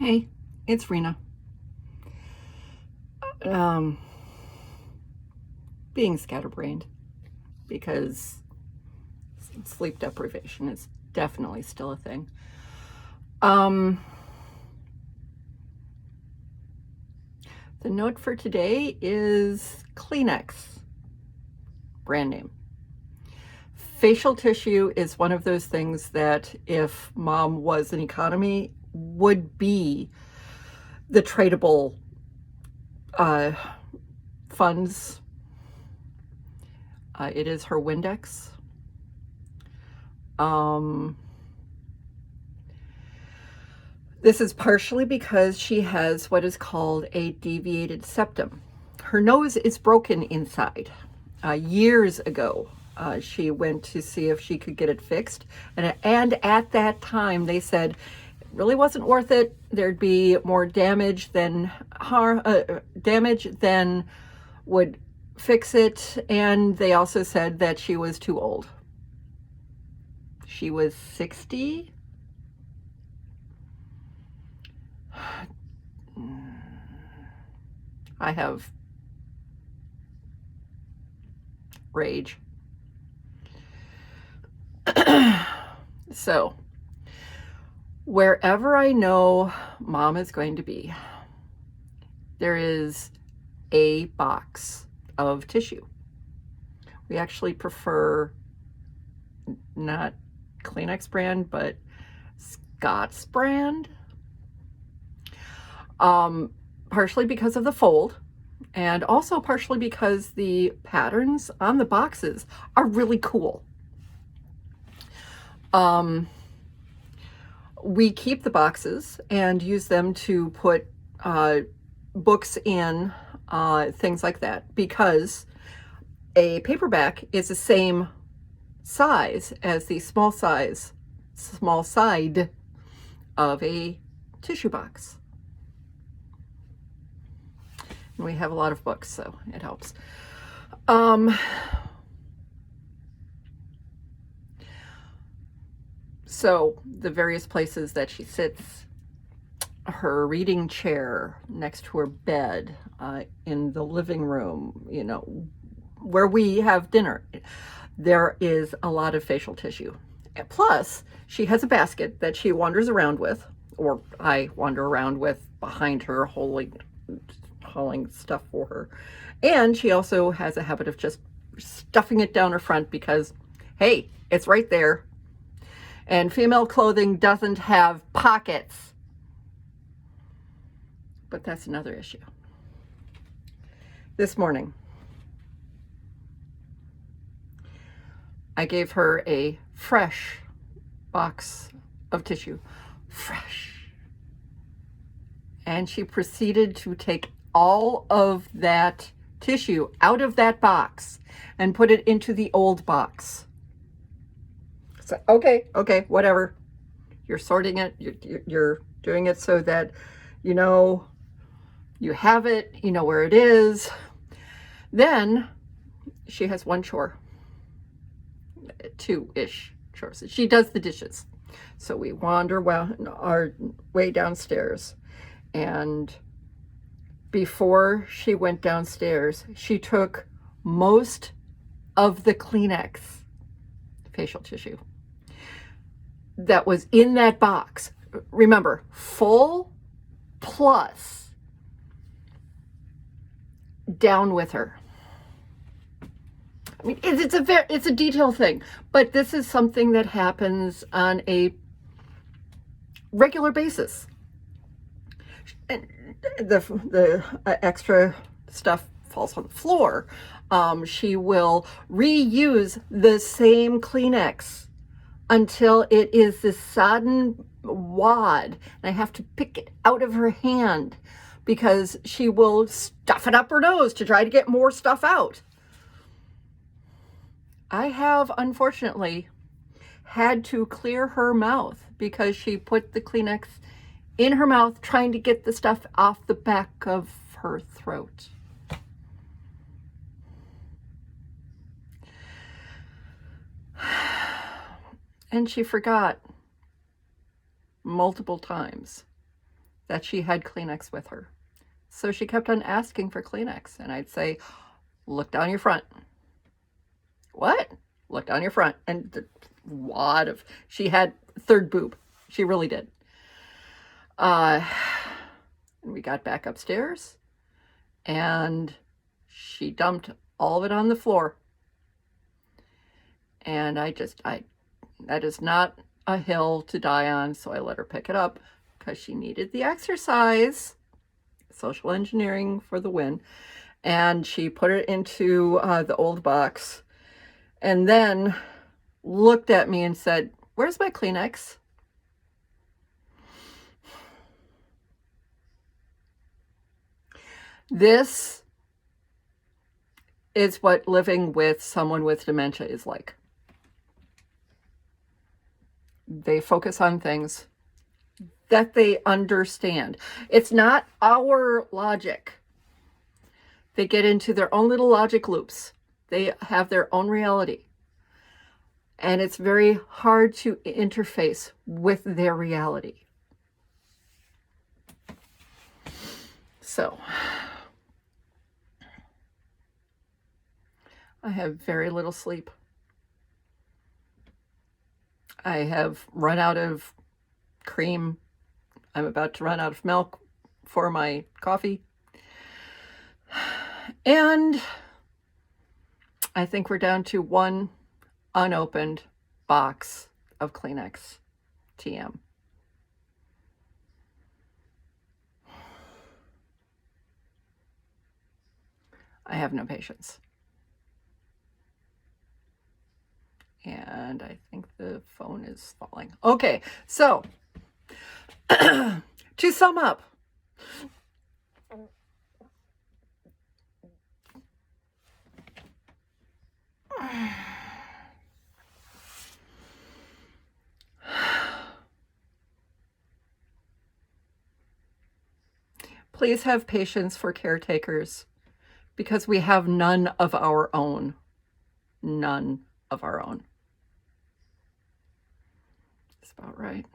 Hey, it's Rena. Um, being scatterbrained because sleep deprivation is definitely still a thing. Um, the note for today is Kleenex, brand name. Facial tissue is one of those things that if mom was an economy would be the tradable uh, funds. It is her Windex. This is partially because she has what is called a deviated septum. Her nose is broken inside. Years ago, she went to see if she could get it fixed. And at that time, they said it really wasn't worth it. There'd be more damage than would fix it. And they also said that she was too old. She was 60. I have rage. So, wherever I know mom is going to be, there is a box of tissue. We actually prefer not Kleenex brand, but Scott's brand. Partially because of the fold, and also partially because the patterns on the boxes are really cool. We keep the boxes and use them to put books in, things like that, because a paperback is the same size as the small side of a tissue box. And we have a lot of books, so it helps. So the various places that she sits, her reading chair next to her bed, in the living room, where we have dinner, there is a lot of facial tissue. Plus, she has a basket that she wanders around with, or I wander around with behind her, hauling stuff for her. And she also has a habit of just stuffing it down her front because, hey, it's right there. And female clothing doesn't have pockets. But that's another issue. This morning, I gave her a fresh box of tissue. Fresh. And she proceeded to take all of that tissue out of that box and put it into the old box. So, okay, whatever. You're sorting it. You're doing it so that you have it, you know where it is. Then she has one chore, two-ish chores. She does the dishes. So we wander our way downstairs. And before she went downstairs, she took most of the Kleenex facial tissue that was in that box. Remember, full plus down with her. I mean, it's a detail thing, but this is something that happens on a regular basis. And the extra stuff falls on the floor. She will reuse the same Kleenex until it is this sodden wad, and I have to pick it out of her hand because she will stuff it up her nose to try to get more stuff out. I have, unfortunately, had to clear her mouth because she put the Kleenex in her mouth trying to get the stuff off the back of her throat. And she forgot multiple times that she had Kleenex with her. So she kept on asking for Kleenex, and I'd say, look down your front. What? Look down your front. And the wad of, she had third boob. She really did. And we got back upstairs, and she dumped all of it on the floor. And that is not a hill to die on, so I let her pick it up because she needed the exercise. Social engineering for the win. And she put it into the old box, and then looked at me and said, "Where's my Kleenex?" This is what living with someone with dementia is like. They focus on things that they understand. It's not our logic. They get into their own little logic loops. They have their own reality. And it's very hard to interface with their reality. So, I have very little sleep. I have run out of cream. I'm about to run out of milk for my coffee. And I think we're down to one unopened box of Kleenex TM. I have no patience. And I think the phone is falling. Okay, so to sum up, please have patience for caretakers, because we have none of our own. None of our own. That's about right.